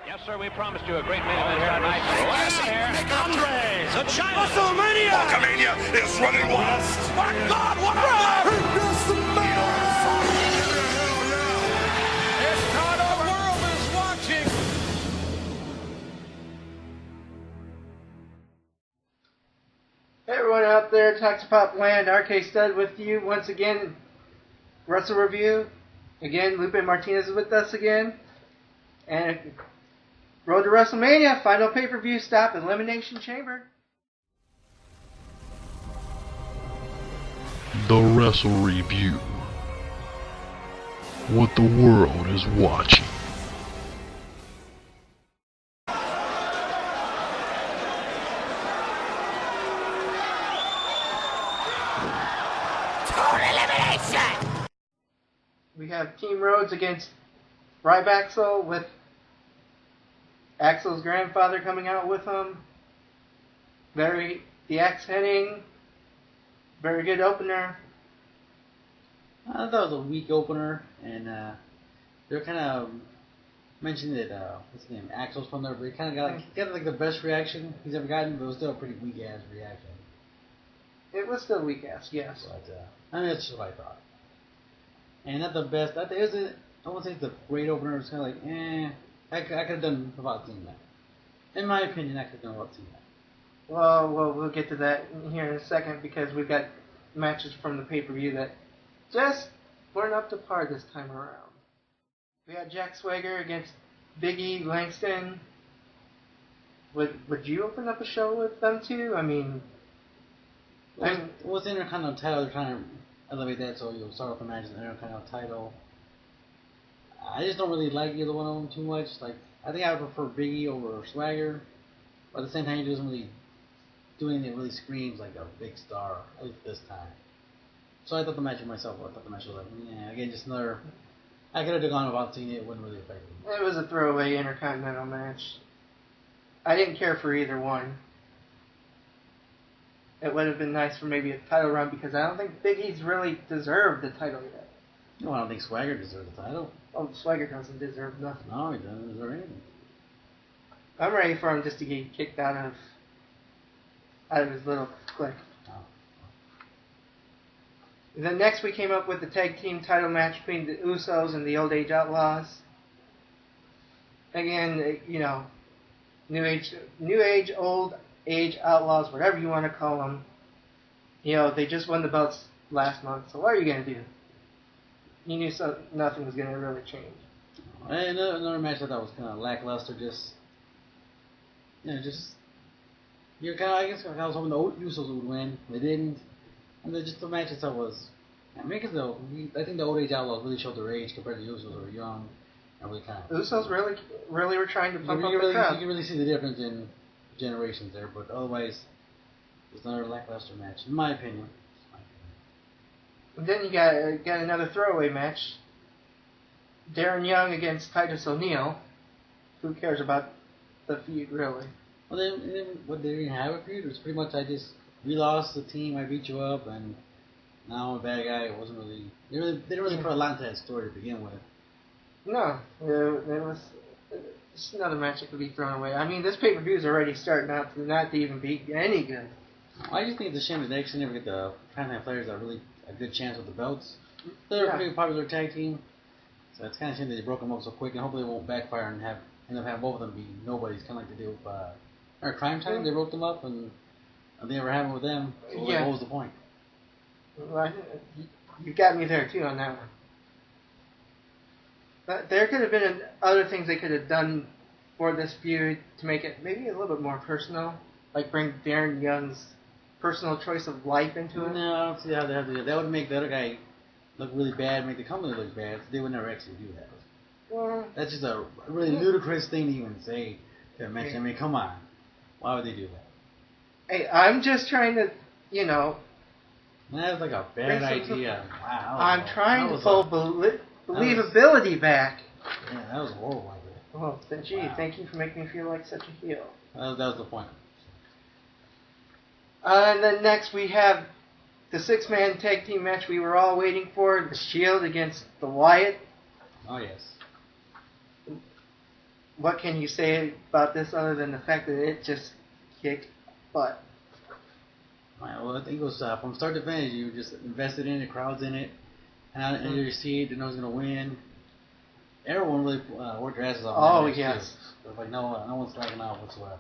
Yes, sir, we promised you a great main event here tonight. Andre, the giant. WrestleMania! Hulkamania is running wild. My God, what a run! It's not over. The world is watching. Hey everyone out there, Toxipop Land, RK Stud with you once again. Wrestle Review. Again, Lupe Martinez is with us again. And Road to WrestleMania, final pay-per-view stop, Elimination Chamber. The Wrestle Review. What the world is watching. Elimination! We have Team Rhodes against Ryback with Axel's grandfather coming out with him. The Axe Henning. Very good opener. I thought it was a weak opener, and they were kind of mentioning that what's his name, Axel's from there, but he kind of got like the best reaction he's ever gotten, but it was still a pretty weak ass reaction. It was still weak ass, yes. But I mean, that's just what I thought. And not the best. I won't say it's a great opener. It's kind of like, I could have done without seeing that. In my opinion, I could have done without seeing that. Well, we'll get to that here in a second because we've got matches from the pay-per-view that just weren't up to par this time around. We had Jack Swagger against Big E Langston. Would you open up a show with them too? I mean... What's the Intercontinental title? They're trying to elevate that, so you'll start off the match with the Intercontinental title. I just don't really like either one of them too much. Like, I think I would prefer Big E over Swagger, but at the same time, he doesn't really do anything that really screams like a big star, at least this time. So I thought the match was like, again, just another. I could have gone without seeing it; it wouldn't really affect me. It was a throwaway Intercontinental match. I didn't care for either one. It would have been nice for maybe a title run because I don't think Big E's really deserved the title yet. No, I don't think Swagger deserves the title. Oh, Swagger doesn't deserve nothing. No, he doesn't deserve anything. I'm ready for him just to get kicked out of his little clique. Oh. And then next we came up with the tag team title match between the Usos and the Old Age Outlaws. Again, new age, old age outlaws, whatever you want to call them. They just won the belts last month, so what are you going to do? You knew nothing was going to really change. And another match I thought was kind of lackluster. I guess I was hoping the Usos would win. They didn't. And then just the match itself was, I think the Old Age Outlaws really showed their age compared to the Usos who were young. And really kind of. Usos really were trying to pump up the crowd. You can really see the difference in generations there, but otherwise, it was another lackluster match, in my opinion. And then you got another throwaway match. Darren Young against Titus O'Neil. Who cares about the feud, really? Well, they didn't have a feud. It was pretty much we lost the team, I beat you up, and now I'm a bad guy. It wasn't really. They didn't really put a lot into that story to begin with. No, it was just another match that could be thrown away. I mean, this pay-per-view is already starting out to not to even be any good. I just think it's a shame that they actually never get the Continental players that really a good chance with the belts. They're a pretty popular tag team, so it's kind of a shame that they broke them up so quick, and hopefully it won't backfire and end up having both of them be nobodies, kind of like they did with Crime Time. They broke them up, and they never happened with them. So what was the point? Well, you got me there too on that one. But there could have been other things they could have done for this feud to make it maybe a little bit more personal, like bring Darren Young's personal choice of life into it. No, I don't see how they have to do that. That would make the other guy look really bad, make the company look bad. So they would never actually do that. Well, that's just a really ludicrous thing to even say to mention. I mean, come on. Why would they do that? Hey, I'm just trying to, That's like a bad idea. Wow. I'm trying to pull believability back. Yeah, that was a horrible idea. Well, thank you for making me feel like such a heel. That was the point. And then next we have the six-man tag team match we were all waiting for, the Shield against the Wyatt. Oh, yes. what can you say about this other than the fact that it just kicked butt? Well, I think it was from start to finish. You just invested in it, the crowd's in it, and you see it, you know who's gonna win. Everyone really worked their asses off. Oh, that match, yes. Too. Like no one's slacking off whatsoever.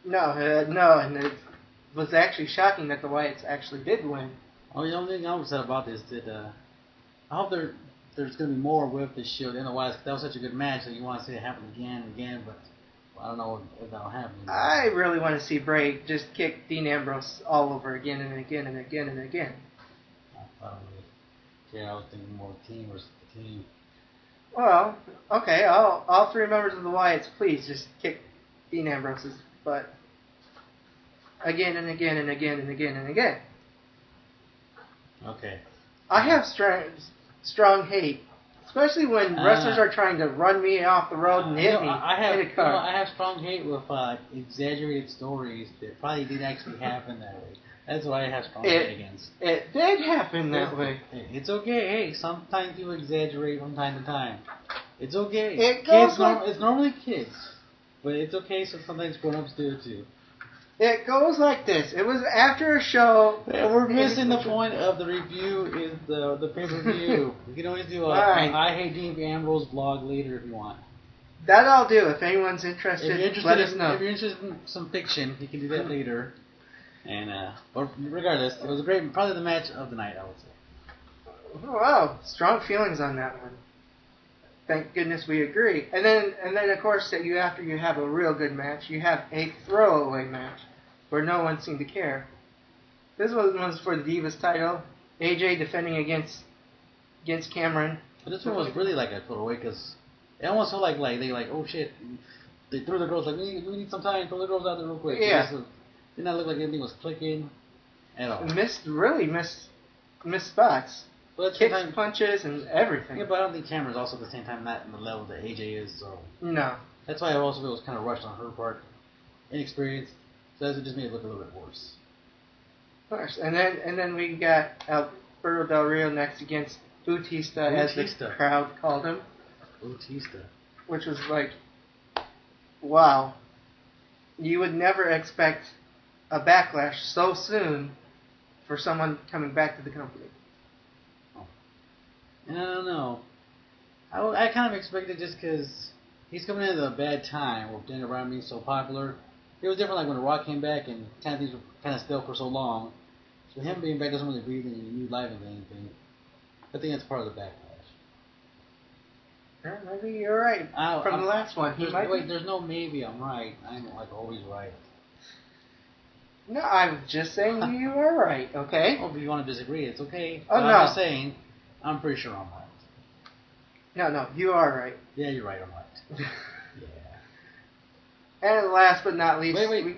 No, and it was actually shocking that the Wyatts actually did win. Oh, the only thing I'm upset about is that I hope there's going to be more with this Shield. Otherwise, that was such a good match that you want to see it happen again and again, but I don't know if that'll happen. I really want to see Bray just kick Dean Ambrose all over again and again and again and again. I don't really care. I was thinking more team versus team. Well, okay, all three members of the Wyatts, please just kick Dean Ambrose's butt again and again and again and again and again. Okay. I have strong hate, especially when wrestlers are trying to run me off the road and hit me in a car. I have strong hate with exaggerated stories that probably didn't actually happen that way. That's what I have strong hate against. It did happen that way. It's okay. Hey, sometimes people exaggerate from time to time. It's okay. It's normally kids, but it's okay. So sometimes grown-ups do it too. It goes like this. It was after a show. We're missing the point of the review is the pay-per-view. You can always do I Hate Dean Ambrose blog later if you want. That I'll do. If anyone's interested, let us know. If you're interested in some fiction, you can do that later. And but regardless, it was probably the match of the night, I would say. Oh, wow, strong feelings on that one. Thank goodness we agree. And then of course that after you have a real good match, you have a throwaway match where no one seemed to care. This one was for the Divas title. AJ defending against Cameron. But this one was really like a throwaway because it almost felt like they oh shit, they threw the girls like we need some time, throw the girls out there real quick. Yeah. It did not look like anything was clicking at all. Missed spots. But Kicks, punches, and everything. Yeah, but I don't think Cameron's also at the same time not in the level that AJ is, so... No. That's why I also feel it was kind of rushed on her part. Inexperienced. So that just made it look a little bit worse. Of course. And then we got Alberto Del Rio next against Bautista, as the crowd called him. Bautista. Which was like, wow. You would never expect a backlash so soon for someone coming back to the company. I don't know. I kind of expected just because he's coming in at a bad time with Daniel Bryan being so popular. It was different like when The Rock came back and kind of things were kind of still for so long. So him being back doesn't really breathe any new life into anything. I think that's part of the backlash. Maybe you're right. From the last one. There's no maybe I'm right. I'm like always right. No, I'm just saying you are right, okay? Oh, if you want to disagree, it's okay. Oh, but no. I'm just saying, I'm pretty sure I'm right. No, you are right. Yeah, you're right, I'm right. Yeah. And last but not least... Wait.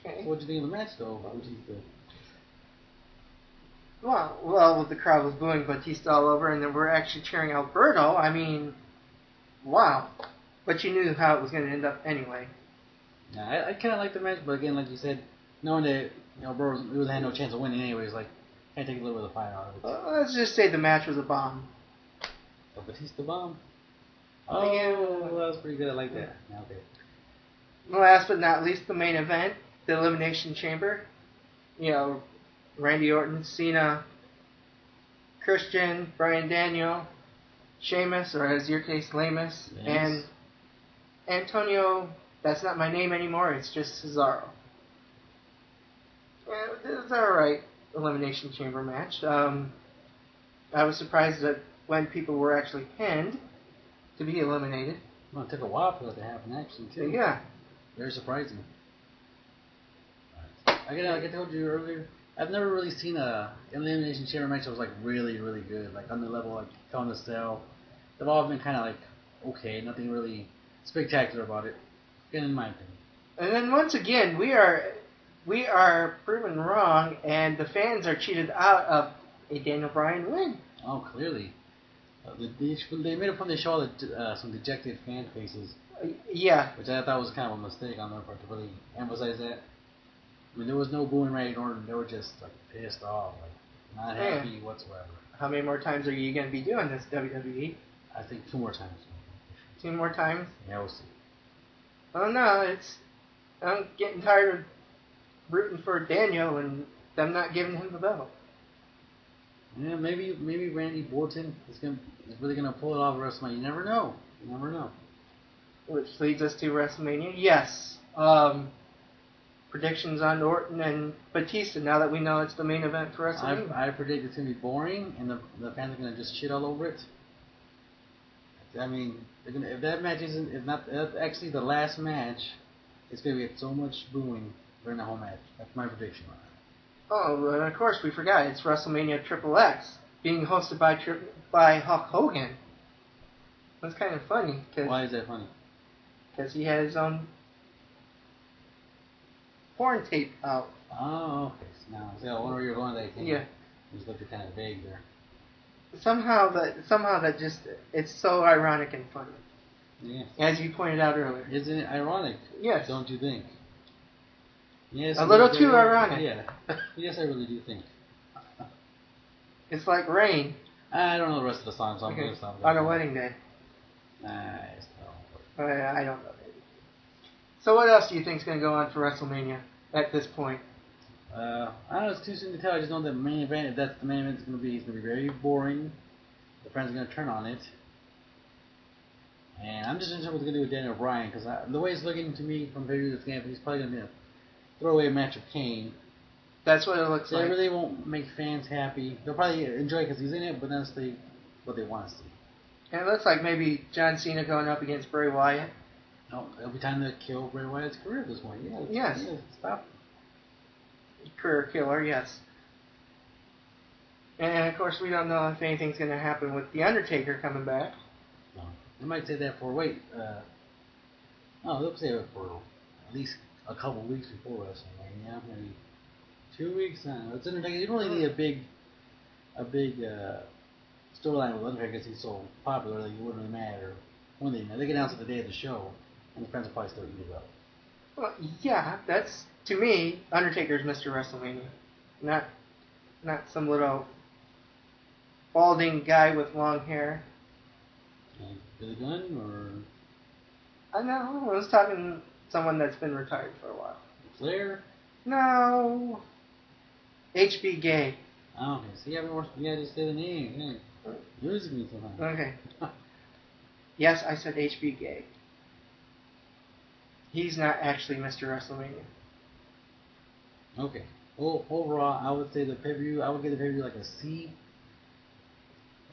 Okay. What'd you think of the match, though? Well, the crowd was booing Batista all over, and then we're actually cheering Alberto. I mean, wow. But you knew how it was going to end up anyway. Yeah, I kind of like the match, but again, like you said, knowing that Alberto really had no chance of winning anyways, like, I take a little bit of the fire out of it. Let's just say the match was a bomb. A Batista bomb? Oh, yeah. That was pretty good. I like that. Yeah, okay. Last but not least, the main event, the Elimination Chamber. You know, Randy Orton, Cena, Christian, Bryan Daniel, Sheamus, or as your case, Lamus, yes. And Antonio, that's not my name anymore, it's just Cesaro. It was alright Elimination Chamber match. I was surprised that when people were actually pinned to be eliminated. Well, it took a while for that to happen, actually, too. Yeah. Very surprising. Like I told you earlier, I've never really seen a Elimination Chamber match that was like really, really good. Like on the level like Hell in a Cell. They've all been kind of like okay, nothing really spectacular about it. Again, in my opinion. And then once again, we are proven wrong, and the fans are cheated out of a Daniel Bryan win. Oh, clearly. They made a point to show some dejected fan faces. Yeah. Which I thought was kind of a mistake on their part to really emphasize that. I mean, there was no booing Randy Orton. They were just like pissed off, like not happy whatsoever. How many more times are you going to be doing this, WWE? I think 2 more times. 2 more times? Yeah, we'll see. Oh no, I'm getting tired of rooting for Daniel and them not giving him the belt. Yeah, maybe Randy Orton is really gonna pull it off at WrestleMania. You never know. You never know. Which leads us to WrestleMania. Yes. Predictions on Orton and Batista now that we know it's the main event for WrestleMania. I predict it's gonna be boring and the fans are gonna just shit all over it. I mean, if that match if that's actually the last match, it's gonna get so much booing during the whole match. That's my prediction on it. Oh, and of course we forgot it's WrestleMania XXX being hosted by Hulk Hogan. That's kind of funny. Why is that funny? Because he had his own porn tape out. Oh, okay. So now, I wonder where you're going with that thing. Yeah. Just looked kind of vague there. Somehow that just it's so ironic and funny. Yeah. As you pointed out earlier. Isn't it ironic? Yes. Don't you think? Yes. A little too ironic. Yeah. Yes, I really do think. It's like rain. I don't know the rest of the song, so I'm going to stop. On a wedding day. Nice. I don't know. So what else do you think is going to go on for WrestleMania at this point? I don't know, it's too soon to tell. I just know that the main event, if that's the main event, it's going to be very boring. The fans are going to turn on it. And I'm just interested in what's going to do with Daniel Bryan, because the way it's looking to me from pay-per-view this game, he's probably going to throw away a match of Kane. That's what it looks like. They really won't make fans happy. They'll probably enjoy it because he's in it, but that's what they want to see. And it looks like maybe John Cena going up against Bray Wyatt. No, it'll be time to kill Bray Wyatt's career at this point. Yeah, yes. Yeah, stop. Career killer, yes. And of course, we don't know if anything's going to happen with The Undertaker coming back. No. They might say that for they'll say it for at least a couple weeks before WrestleMania. Maybe 2 weeks. It's Undertaker. You don't really need a big storyline with Undertaker because he's so popular that you wouldn't really matter when they can announce it the day of the show, and the fans will probably still eat it up. Well, yeah, that's to me, Undertaker's Mr. WrestleMania, not some little balding guy with long hair. Billy Gunn or? I know. I was talking someone that's been retired for a while. Flair? No. HB Gay. Oh, okay. See, just say the name. Hey, losing me sometimes. Okay. Yes, I said HB Gay. He's not actually Mr. WrestleMania. Okay. Well, overall, I would say the pay-per-view, I would give the pay-per-view like a C.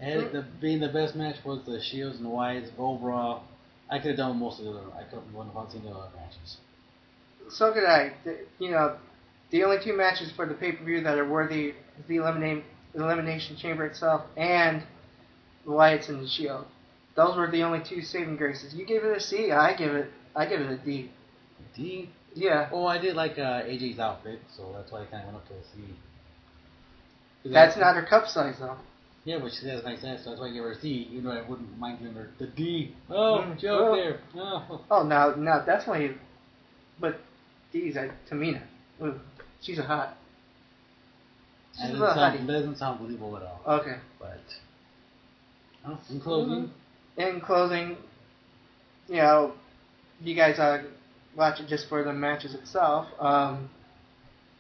And being the best match was the Shields and the Wyatts. Overall, I could have done most of the other. I could have won about 10 other matches. So could I. The only 2 matches for the pay-per-view that are worthy is the Elimination Chamber itself and the Wyatts and the Shield. Those were the only 2 saving graces. You gave it a C. I give it a D. A D? Yeah. Oh, I did like AJ's outfit, so that's why I kind of went up to a C. That's not her cup size, though. Yeah, but she has nice ass, so that's why I gave her a C, even though I wouldn't mind giving her the D. Oh, joke there. Oh. Oh, now definitely. But D's Tamina. Ooh, she's a hot. She's a little hottie. That doesn't sound believable at all. Okay. But in closing. In closing, you guys watch it just for the matches itself.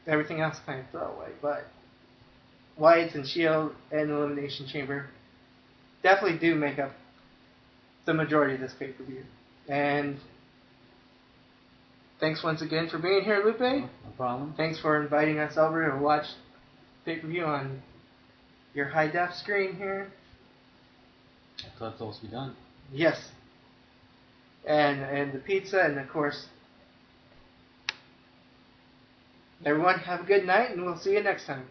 Everything else kind of throwaway, but Wyatts and Shield and Elimination Chamber definitely do make up the majority of this pay-per-view. And thanks once again for being here, Lupe. No problem. Thanks for inviting us over to watch pay-per-view on your high-def screen here. I thought it's supposed to be done. Yes. And the pizza, and of course, everyone have a good night, and we'll see you next time.